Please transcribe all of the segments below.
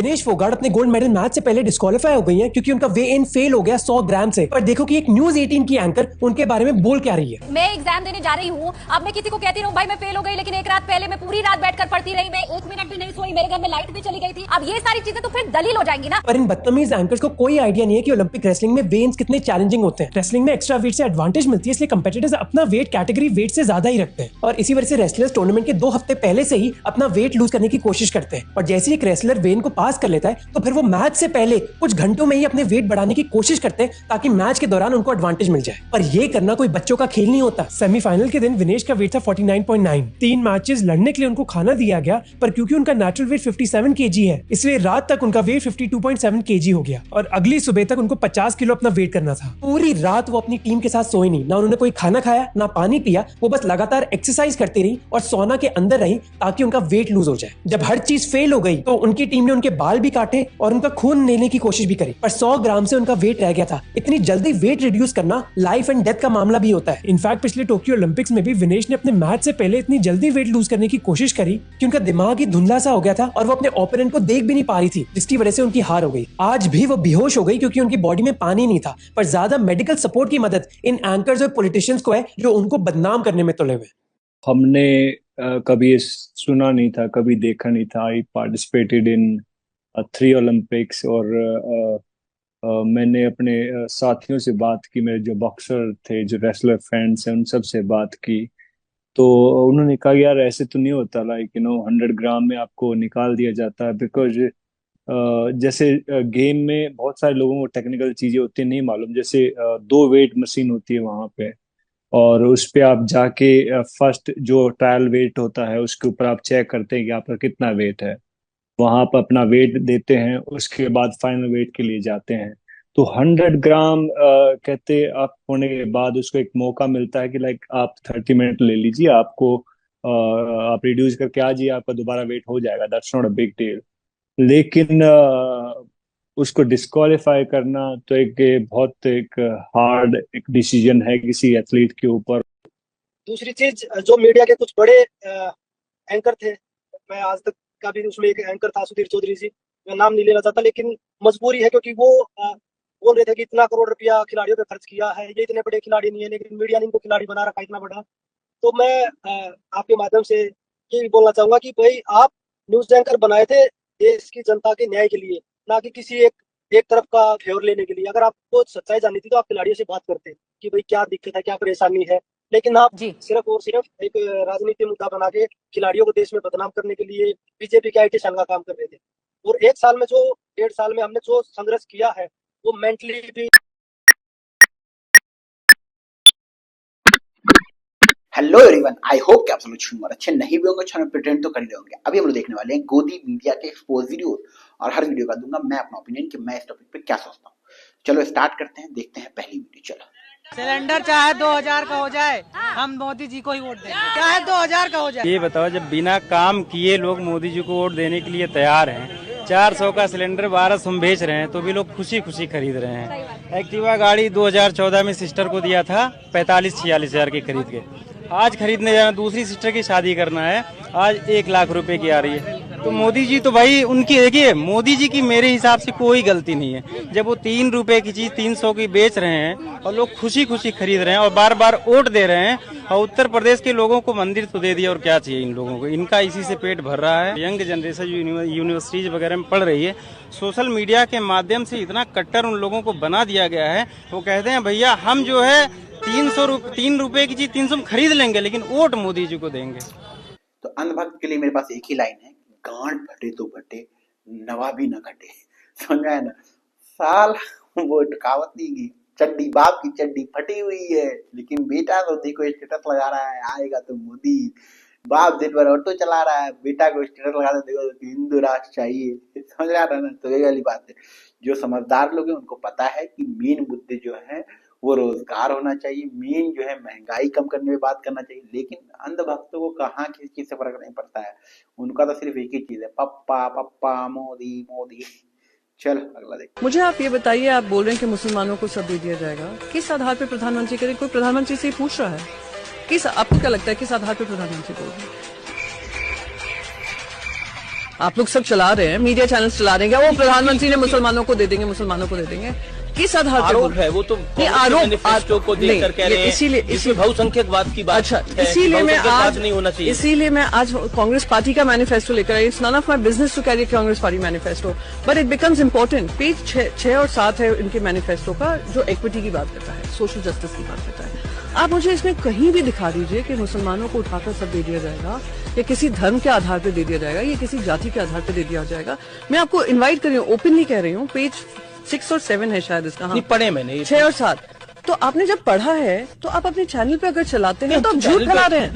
विनेश फोगाट अपने gold medal match से पहले डिस्क्वालीफाई हो गई हैं क्योंकि उनका वे इन फेल हो गया 100 ग्राम से। पर देखो कि एक न्यूज 18 की एंकर उनके बारे में बोल क्या रही है। मैं एग्जाम देने जा रही हूँ, अब मैं किसी को कहती रहूँ भाई मैं फेल हो गई, लेकिन एक रात पहले मैं पूरी रात बैठकर पढ़ती रही, मैं 1 मिनट भी नहीं सोई, मेरे घर में लाइट भी चली गई थी। अब ये सारी चीजें तो फिर दलील हो जाएंगी ना। पर इन बदतमीज एंकर्स को कोई आइडिया नहीं है कि ओलंपिक रेसलिंग में वेन्स कितने चैलेंजिंग होते हैं। रेसलिंग में एक्स्ट्रा वेट से एडवांटेज मिलती है, इसलिए कंपेटिटर्स अपना वेट कैटेगरी वेट से ज्यादा ही रखते हैं और इसी वजह से रेसलर्स टूर्नामेंट के 2 हफ्ते पहले से ही अपना वेट लूज करने की कोशिश करते हैं। और जैसे ही एक रेसलर वेन को पास कर लेता है तो फिर वो मैच से पहले कुछ घंटों में ही अपने वेट बढ़ाने की कोशिश करते हैं ताकि मैच के दौरान उनको एडवांटेज मिल जाए। पर ये करना कोई बच्चों का खेल नहीं होता। सेमीफाइनल के दिन विनेश का वेट था 49.9। 3 मैचेस लड़ने के लिए उनको खाना दिया गया, पर क्योंकि उनका नेचुरल वेट 57 केजी है इसलिए रात तक उनका वेट 52.7 केजी हो गया और अगली सुबह तक उनको 50 किलो अपना वेट करना था। पूरी रात वो अपनी टीम के साथ सोए नहीं, ना उन्होंने कोई खाना खाया ना पानी पिया, वो बस लगातार एक्सरसाइज करती रही और सोना के अंदर रही ताकि उनका वेट लूज हो जाए। जब हर चीज फेल हो गई तो उनकी टीम ने उनके बाल भी काटे और उनका खून लेने की कोशिश भी करी, पर 100 ग्राम से उनका वेट रह गया था। इतनी जल्दी वेट रिड्यूस करना लाइफ एंड डेथ का मामला भी होता है। इनफैक्ट पिछले टोक्यो ओलंपिक्स में भी विनेश ने अपने मैच से पहले इतनी जल्दी वेट लूज करने की कोशिश करी कि उनका दिमाग ही धुंधला सा हो गया था और वो अपने ओपोनेंट को देख भी नहीं पा रही थी, जिसकी वजह से उनकी हार हो गई। आज भी वो बेहोश हो गई क्योंकि उनकी बॉडी में पानी नहीं था, पर ज्यादा मेडिकल सपोर्ट की मदद इन एंकर्स और पॉलिटिशियंस को है जो उनको बदनाम करने में तुले हुए। हमने कभी सुना नहीं था, कभी देखा नहीं था। आई पार्टिसिपेटेड इन 3 ओलंपिक्स और मैंने अपने साथियों से बात की, मेरे जो बॉक्सर थे, जो रेसलर फ्रेंड्स हैं, उन सब से बात की तो उन्होंने कहा यार ऐसे तो नहीं होता, लाइक 100 ग्राम में आपको निकाल दिया जाता है। बिकॉज जैसे गेम में बहुत सारे लोगों को टेक्निकल चीजें होती हैं नहीं मालूम, जैसे 2 वेट मशीन होती है वहां पे और उस पे आप जाके फर्स्ट जो ट्रायल वेट होता है उसके ऊपर आप चेक करते हैं कि आपका कितना वेट है, वहां पर अपना वेट देते हैं, उसके बाद फाइनल वेट के लिए जाते हैं। तो 100 ग्राम कहते आप होने के बाद उसको एक मौका मिलता है कि लाइक आप 30 मिनट ले लीजिए, आपको आप रिड्यूस करके आ जाइए, आपका दोबारा वेट हो जाएगा, that's not a big deal. लेकिन उसको डिस्क्वालीफाई करना तो बहुत एक हार्ड एक डिसीजन है किसी एथलीट के ऊपर। दूसरी चीज, जो मीडिया के कुछ बड़े एंकर थे, मैं आज तक का भी उसमें एक एंकर था सुधीर चौधरी जी, मैं नाम नहीं लेना चाहता, लेकिन मजबूरी है क्योंकि वो बोल रहे थे कि इतना करोड़ रुपया खिलाड़ियों पे खर्च किया है, ये इतने बड़े खिलाड़ी नहीं है, लेकिन मीडिया ने इनको खिलाड़ी बना रखा इतना बड़ा। तो मैं आपके माध्यम से ये भी बोलना चाहूंगा कि भाई आप न्यूज एंकर बनाए थे देश की जनता के न्याय के लिए, ना कि किसी एक तरफ का फेवर लेने के लिए। अगर आपको सच्चाई जाननी थी तो आप खिलाड़ियों से बात करते कि भाई क्या दिक्कत है, क्या परेशानी है, लेकिन आप सिर्फ और सिर्फ एक राजनीति मुद्दा बना के खिलाड़ियों को देश में बदनाम करने के लिए बीजेपी के IT सेल का काम कर रहे थे। और 1 साल में जो 1.5 साल में हमने जो संघर्ष किया है वो मेंटली भी। हेलो एवरीवन, आई होप कि आप सब लोग अच्छे नहीं भी होंगे, अच्छा प्रिटेंड तो कर रहे होंगे। अभी हम लोग देखने वाले हैं गोदी मीडिया के एक्सपोज वीडियो और हर वीडियो का दूंगा मैं अपना ओपिनियन कि मैं इस टॉपिक पे क्या सोचता हूँ। चलो स्टार्ट करते हैं, देखते हैं पहली वीडियो। चलो, सिलेंडर चाहे 2000 का हो जाए, हम मोदी जी को ही वोट देंगे, चाहे 2000 का हो जाए। ये बताओ, जब बिना काम किए लोग मोदी जी को वोट देने के लिए तैयार हैं, 400 का सिलेंडर 1200 में बेच रहे हैं, तो भी लोग खुशी खुशी खरीद रहे हैं। एक्टिवा गाड़ी 2014 में सिस्टर को दिया था 45-46 हजार की खरीद के, आज खरीदने जाना, दूसरी सिस्टर की शादी करना है, आज 1 लाख रुपए की आ रही है। तो मोदी जी तो भाई उनकी, देखिए मोदी जी की मेरे हिसाब से कोई गलती नहीं है। जब वो 3 रुपए की चीज 300 की बेच रहे हैं और लोग खुशी खुशी खरीद रहे हैं और बार बार वोट दे रहे हैं, और उत्तर प्रदेश के लोगों को मंदिर तो दे दिया, और क्या चाहिए इन लोगों को, इनका इसी से पेट भर रहा है। यंग जनरेशन यूनिवर्सिटीज वगैरह में पढ़ रही है, सोशल मीडिया के माध्यम से इतना कट्टर उन लोगों को बना दिया गया है। वो कहते हैं भैया हम जो है 3 रुपए की चीज 300 में खरीद लेंगे, लेकिन वोट मोदी जी को देंगे। तो अंधभक्त के लिए मेरे पास एक ही लाइन है, गांड फटे तो फटे, नवाबी न घटे। समझ आया ना साल, वो कहावत नहीं की, चड्डी बाप की चड्डी फटी हुई है, लेकिन बेटा तो देखो स्टेटस लगा रहा है, आएगा तो मोदी। बाप दिन भर ऑटो चला रहा है, बेटा को स्टेटस लगा देखो तो हिंदू राष्ट्र चाहिए। समझ रहा है ना। तो ये वाली बात है, जो समझदार लोग हैं उनको पता है कि मेन मुद्दे जो है वो रोजगार होना चाहिए, मेन जो है महंगाई कम करने में बात करना चाहिए। लेकिन अंधभक्तों को कहाँ किसी चीज से फर्क नहीं पड़ता है, उनका तो सिर्फ एक ही चीज है, पप्पा पप्पा मोदी मोदी। चल अगला देख। मुझे आप ये बताइए, आप बोल रहे हैं कि मुसलमानों को सब दे दिया जाएगा, किस आधार पे प्रधानमंत्री करे? कोई प्रधानमंत्री से ही पूछ रहा है? किस, आपको क्या लगता है किस आधार पे प्रधानमंत्री बोल रहे हैं? आप लोग सब चला रहे हैं, मीडिया चैनल चला रहे हैं, क्या वो प्रधानमंत्री ने मुसलमानों को दे देंगे, मुसलमानों को दे देंगे, किस आधार पर आरोप है वो तो नहीं, आरोप मैनिफेस्टो को देखकर कह रहे हैं, इसीलिए इसमें बहुसंख्यकवाद की बात अच्छा, है, इसीलिए मैं बहुसंख्यकवाद आज नहीं होना चाहिए। इसीलिए मैं आज कांग्रेस पार्टी का मैनिफेस्टो लेकर आई। It's none of my business to carry Congress party manifesto, but it becomes important. Page 6 और 7 है इनके मैनिफेस्टो का, जो इक्विटी की बात करता है, सोशल जस्टिस की बात करता है। आप मुझे इसमें कहीं भी दिखा दीजिए कि मुसलमानों को उठाकर सब दे दिया जाएगा, या किसी धर्म के आधार पर दे दिया जाएगा, या किसी जाति के आधार पर दे दिया जाएगा। मैं आपको इन्वाइट कर रही हूँ, ओपनली कह रही हूँ, पेज 6 और 7 है शायद इसका, हाँ पढ़े मैंने 6 और 7। तो आपने जब पढ़ा है तो आप अपने चैनल पे अगर चलाते हैं तो आप झूठ फैला रहे हैं,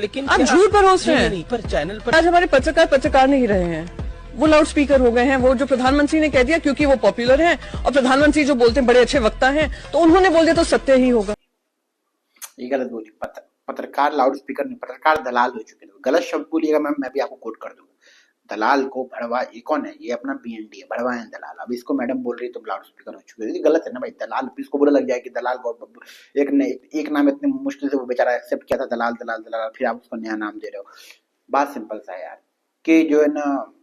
लेकिन आप झूठ परोस रहे हैं। नहीं, पर चैनल पर आज हमारे पत्रकार नहीं रहे हैं, वो लाउड स्पीकर हो गए हैं। वो जो प्रधानमंत्री ने कह दिया क्योंकि वो पॉपुलर हैं, और प्रधानमंत्री जो बोलते हैं बड़े अच्छे वक्ता हैं, तो उन्होंने बोल दिया तो सत्य ही होगा। ये गलत बोली, पत्रकार लाउड स्पीकर नहीं, पत्रकार दलाल हो चुके हैं। गलत शब्द बोलिएगा मैम, मैं भी आपको कोट कर दूंगा। दलाल को भड़वा, ये कौन है? ये अपना बीएनडी है, भड़वा है दलाल। अब इसको मैडम बोल रही है तुम लाउड स्पीकर हो चुके हो, ये गलत है ना भाई। दलाल इसको बुरा लग जाए कि दलाल को एक नाम इतने मुश्किल से वो बेचारा एक्सेप्ट किया था, दलाल दलाल दलाल, फिर आप उसको नया नाम दे रहे हो। बात सिंपल सा है यार, कि जो है ना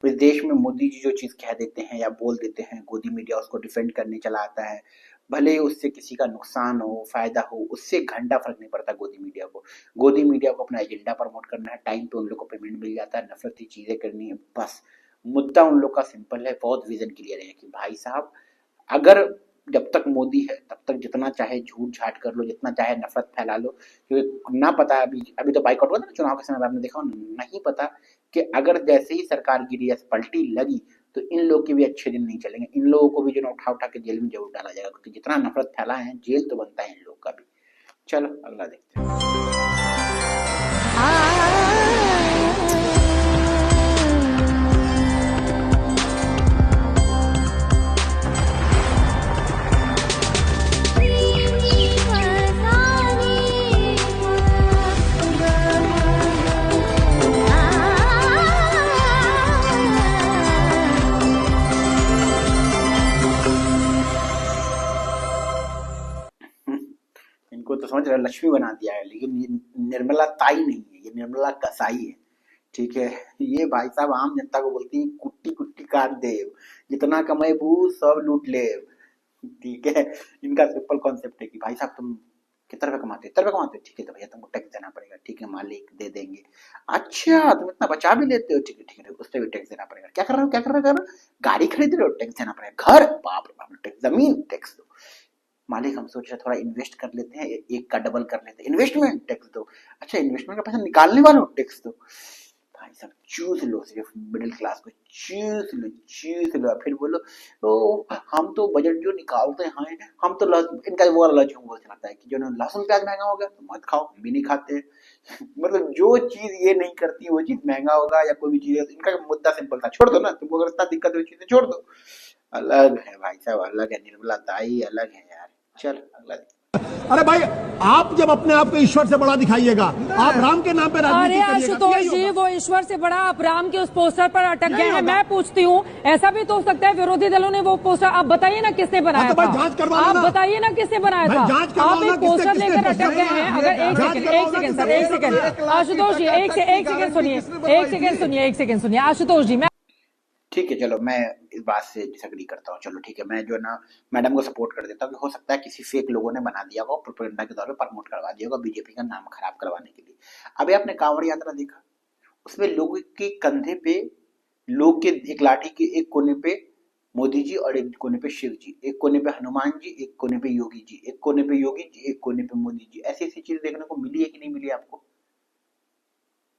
इस देश में मोदी जी जो चीज कह देते हैं या बोल देते हैं, गोदी मीडिया उसको डिफेंड करने चला आता है। भले ही उससे किसी का नुकसान हो, फायदा हो, उससे घंटा फर्क नहीं पड़ता गोदी मीडिया को। गोदी मीडिया को अपना एजेंडा प्रमोट करना है, टाइम पे उन लोग को पेमेंट मिल जाता है, नफरती चीजें करनी है, बस। मुद्दा उन लोग का सिंपल है, बहुत विजन क्लियर है कि भाई साहब, अगर जब तक मोदी है तब तक जितना चाहे झूठ झाट कर लो, जितना चाहे नफरत फैला लो, क्योंकि ना पता अभी तो बाइकआउट हुआ था ना चुनाव के समय, आपने देखा नहीं पता कि अगर जैसे ही सरकार गिरी या पलटी लगी तो इन लोग के भी अच्छे दिन नहीं चलेंगे। इन लोगों को भी जो उठा उठा के जेल में जरूर डाला जाएगा, क्योंकि जितना नफरत फैला है जेल तो बनता है इन लोग का भी। चलो अगला देखते हैं। इनको तो समझ रहे लक्ष्मी बना दिया है, लेकिन ये निर्मला ताई नहीं है, ये निर्मला कसाई है। ठीक है, ये भाई साहब आम जनता को बोलती है कुट्टी कुट्टी काट दे, जितना कमाए भू सब लूट ले। ठीक है, इनका सिंपल कॉन्सेप्ट है कि भाई साहब तुम कितना रुपए कमाते हो? इतना रुपए कमाते हो, ठीक है, तो भैया तुमको टैक्स देना पड़ेगा। ठीक है, मालिक दे देंगे। अच्छा, तुम इतना बचा भी लेते हो, ठीक है, उस पर भी टैक्स देना पड़ेगा। क्या कर रहे हो, क्या कर रहे हो? गाड़ी खरीद रहे हो, टैक्स देना पड़ेगा। घर, बाप रे बाप, टैक्स। जमीन, टैक्स दो। मालिक हम सोच रहे थोड़ा इन्वेस्ट कर लेते हैं, एक का डबल कर लेते हैं, इन्वेस्टमेंट, टैक्स दो। अच्छा, इन्वेस्टमेंट का पैसा निकालने वालों, टैक्स दो। भाई साहब चूज लो, सिर्फ मिडिल क्लास को चूज लो, फिर बोलो तो हम तो बजट जो निकालते हैं, हम तो इनका वो वाला लॉजिक हमको चलाता है कि जो ना लहसुन प्याज महंगा हो गया तो मत खाओ, हम भी नहीं खाते। मतलब जो चीज ये नहीं करती वो चीज महंगा होगा या कोई भी चीज, इनका मुद्दा सिंपल था, छोड़ दो ना, तुमको अगर इतना दिक्कत है चीजें छोड़ दो। अलग है भाई साहब, अलग है, निर्मला ताई अलग है यार। चल अगला। अरे भाई, आप जब अपने आप को ईश्वर से बड़ा दिखाइएगा, आप राम के नाम पे राजनीति करिएगा। अरे आशुतोष जी, वो ईश्वर से बड़ा आप राम के उस पोस्टर पर अटक गए हैं। मैं पूछती हूँ, ऐसा भी तो हो सकता है विरोधी दलों ने वो पोस्टर, आप बताइए ना किसने बनाया था? जांच करवा, आप बताइए ना किसने बनाया था? आप एक पोस्टर लेकर अटक गए हैं। अगर एक सेकंड सर, एक सेकंड आशुतोष जी, एक सेकंड सुनिए आशुतोष जी। मैं ठीक है, चलो मैं इस बात से डिसएग्री करता हूँ। चलो ठीक है, मैं जो है ना मैडम को सपोर्ट कर देता हूँ कि हो सकता है किसी फेक लोगों ने बना दिया होगा, प्रोपेगेंडा के तौर पे प्रमोट करवा दिया होगा बीजेपी का नाम खराब करवाने के लिए। अभी आपने कांवड़ यात्रा देखा, उसमें लोगों के कंधे पे, लोग के एक लाठी के एक कोने पे मोदी जी और एक कोने पे शिव जी, एक कोने पे हनुमान जी, एक कोने पे योगी जी, एक कोने पे योगी जी, एक कोने पे मोदी जी। ऐसी ऐसी चीज देखने को मिली है कि नहीं मिली आपको?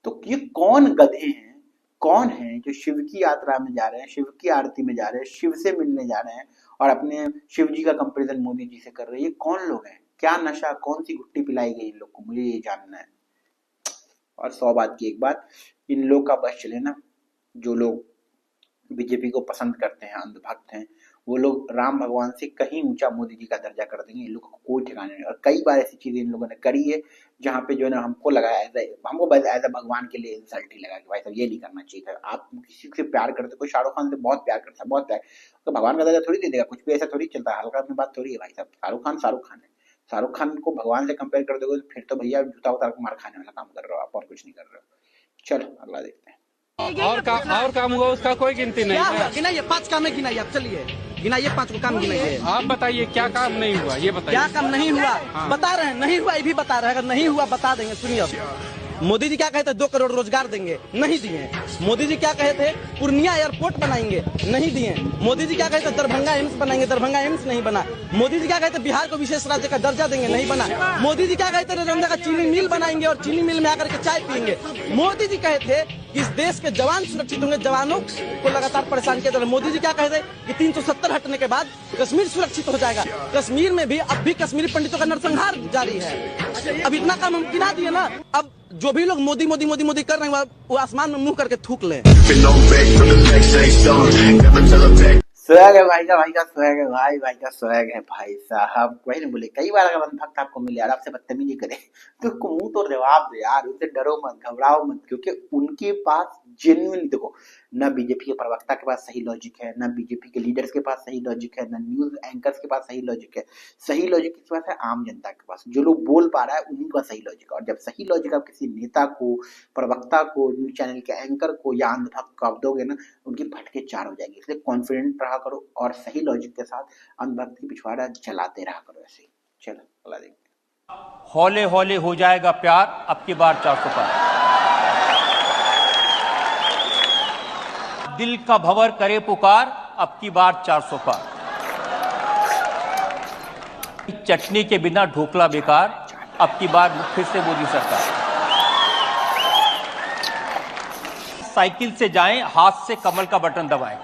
तो ये कौन गधे हैं, कौन है जो शिव की यात्रा में जा रहे हैं, शिव की आरती में जा रहे हैं, शिव से मिलने जा रहे हैं और अपने शिव जी का कंपैरिजन मोदी जी से कर रहे हैं? ये कौन लोग हैं? क्या नशा, कौन सी गुट्टी पिलाई गई इन लोग को, मुझे ये जानना है। और 100 बात की एक बात, इन लोग का बस चले ना, जो लोग बीजेपी को पसंद करते हैं, अंधभक्त हैं, वो लोग राम भगवान से कहीं ऊंचा मोदी जी का दर्जा कर देंगे। इन लोगों को कोई ठिकाने नहीं। और कई बार ऐसी चीजें इन लोगों ने करी है जहाँ पे जो है ना हमको लगा हमको एज अ भगवान के लिए इंसल्ट ही लगा कि भाई साहब ये नहीं करना चाहिए था। आप किसी से प्यार करते, कोई शाहरुख खान से बहुत प्यार करता है, बहुत प्यार, तो भगवान का दर्जा थोड़ी दे देगा, कुछ भी ऐसा थोड़ी चलता है, हल्का अपनी बात थोड़ी है भाई साहब। शाहरुख खान है, शाहरुख खान को भगवान से कंपेयर कर दोगे तो फिर तो भैया जूता उतार के मार खाने वाला काम कर रहे हो आप, और कुछ नहीं कर रहे हो। चलो अगला देखते हैं। और काम हुआ उसका कोई गिनती नहीं है। गिनाइए 5 काम है, गिनाइए आप, चलिए गिनाइए 5 को काम गिनाइए। आप बताइए क्या काम नहीं हुआ, ये बताइए। क्या काम नहीं हुआ बता रहे हैं, नहीं हुआ ये भी बता रहे हैं, अगर नहीं हुआ बता देंगे। सुनिए अब, मोदी जी क्या कहे थे 2 करोड़ रोजगार देंगे, नहीं दिए। मोदी जी क्या कहे थे पूर्णिया एयरपोर्ट बनाएंगे, नहीं दिए। मोदी जी क्या कहे थे दरभंगा एम्स बनाएंगे, दरभंगा एम्स नहीं बना। मोदी जी क्या कहे थे बिहार को विशेष राज्य का दर्जा देंगे, नहीं बना। मोदी जी क्या कहे थे रंजा का चीनी मिल बनाएंगे और चीनी मिल में आकर के चाय पियेंगे। मोदी जी कहे थे कि इस देश के जवान सुरक्षित होंगे, जवानों को लगातार परेशान किया जा रहा है। मोदी जी क्या कहे थे कि 370 हटने के बाद कश्मीर सुरक्षित हो जाएगा। कश्मीर में भी अब भी कश्मीरी पंडितों का नरसंहार जारी है। अब इतना काम हम गिना दिए ना, अब जो भी लोग मोदी मोदी मोदी मोदी कर रहे हैं वो आसमान में मुंह करके थूक ले। स्वैग है भाई का स्वैग है, भाई का स्वैग है भाई साहब। वही नहीं बोले, कई बार अगर अंधभक्त आपको मिले यार आपसे बदतमीजी करे तो उसको मुंह तो जवाब दो यार, उससे डरो मत, घबराओ मत, क्योंकि उनके पास जेन्युइनली देखो न बीजेपी के प्रवक्ता के पास सही लॉजिक है, न बीजेपी के लीडर्स के पास सही लॉजिक है, न न्यूज एंकर्स के पास सही लॉजिक है। सही लॉजिक किस पास है? आम जनता के पास। जो लोग बोल पा रहा है उन्हीं का सही लॉजिक है। और जब सही लॉजिक आप किसी नेता को, प्रवक्ता को, न्यूज चैनल के एंकर को या अंधभक्त को आप दोगे ना, उनकी फटके 4 हो जाएगी। इसलिए कॉन्फिडेंट रहा करो और सही लॉजिक के साथ अंधभक्त की पिछवाड़ा चलाते रहा करो। ऐसे ही चलो अगला देखते हैं। हौले हौले हो जाएगा प्यार, अब की बार 400 पार। दिल का भंवर करे पुकार, अब की बार 400 पार। चटनी के बिना ढोकला बेकार, अब की बार फिर से मोदी सरकार। साइकिल से जाएं, हाथ से कमल का बटन दबाएं।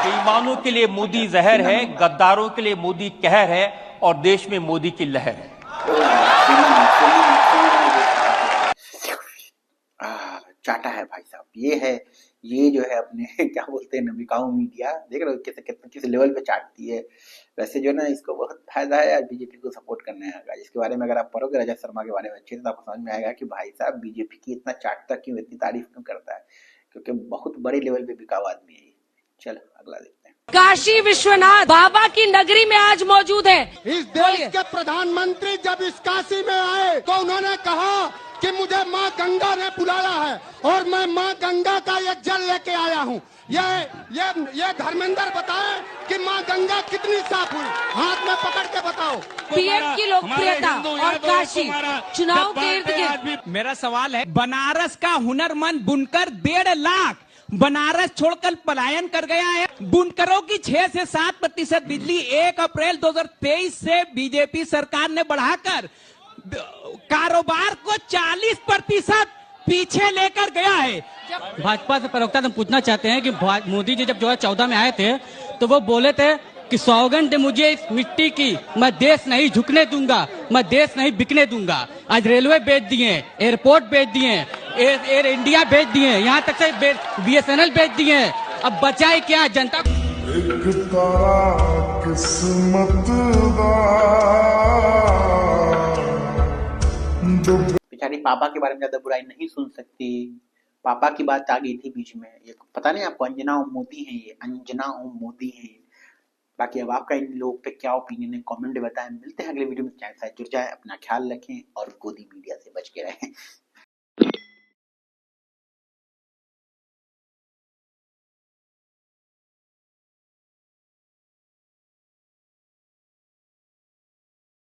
बेईमानों के लिए मोदी जहर है, गद्दारों के लिए मोदी कहर है और देश में मोदी की लहर है। चाटा है भाई साहब, ये जो है अपने क्या बोलते हैं बिकाऊ मीडिया, देख रहे हो किस लेवल पे चाटती है। वैसे जो है ना इसको बहुत फायदा है यार बीजेपी को सपोर्ट करने का, जिसके बारे में अगर आप पढ़ोगे रजत शर्मा के बारे में अच्छे से तो आपको समझ में आएगा कि भाई साहब बीजेपी की इतना चाटता क्यों, इतनी तारीफ क्यों करता है, क्योंकि बहुत बड़े लेवल पे बिकाऊ आदमी है। चलो अगला देखते हैं। काशी विश्वनाथ बाबा की नगरी में आज मौजूद है। इस देश के प्रधानमंत्री जब इस काशी में आए तो उन्होंने कहा कि मुझे माँ गंगा ने बुलाया है और मैं माँ गंगा का ये जल लेके आया हूँ। ये धर्मेंद्र बताए कि माँ गंगा कितनी साफ हुई, हाथ में पकड़ के बताओ। पीएम की लोकप्रियता और काशी चुनाव के इर्द गिर्द। मेरा सवाल है, बनारस का हुनरमंद बुनकर 1.5 लाख बनारस छोड़कर पलायन कर गया है। बुनकरों की 6 से 7% बिजली 1 अप्रैल 2023 से बीजेपी सरकार ने बढ़ाकर कारोबार को 40% पीछे लेकर गया है। भाजपा से प्रवक्ता हम पूछना चाहते हैं कि मोदी जी जब 2014 में आए थे तो वो बोले थे कि सौगंध दे मुझे इस मिट्टी की, मैं देश नहीं झुकने दूंगा, मैं देश नहीं बिकने दूंगा। आज रेलवे बेच दिए, एयरपोर्ट बेच दिए, एयर इंडिया बेच दिए, यहाँ तक से BSNL बेच दिए। अब बचाए क्या जनता? बेचारी पापा के बारे में ज्यादा बुराई नहीं सुन सकती। पापा की बात आ गई थी बीच में, ये पता नहीं आपको, अंजना ओम मोदी है, ये अंजना ओम मोदी है। बाकी अब आपका इन लोगों पे क्या ओपिनियन है कमेंट में बताएं। मिलते हैं अगले वीडियो में, चैनल से जुड़ जाए, अपना ख्याल रखें और गोदी मीडिया से बच के रहें।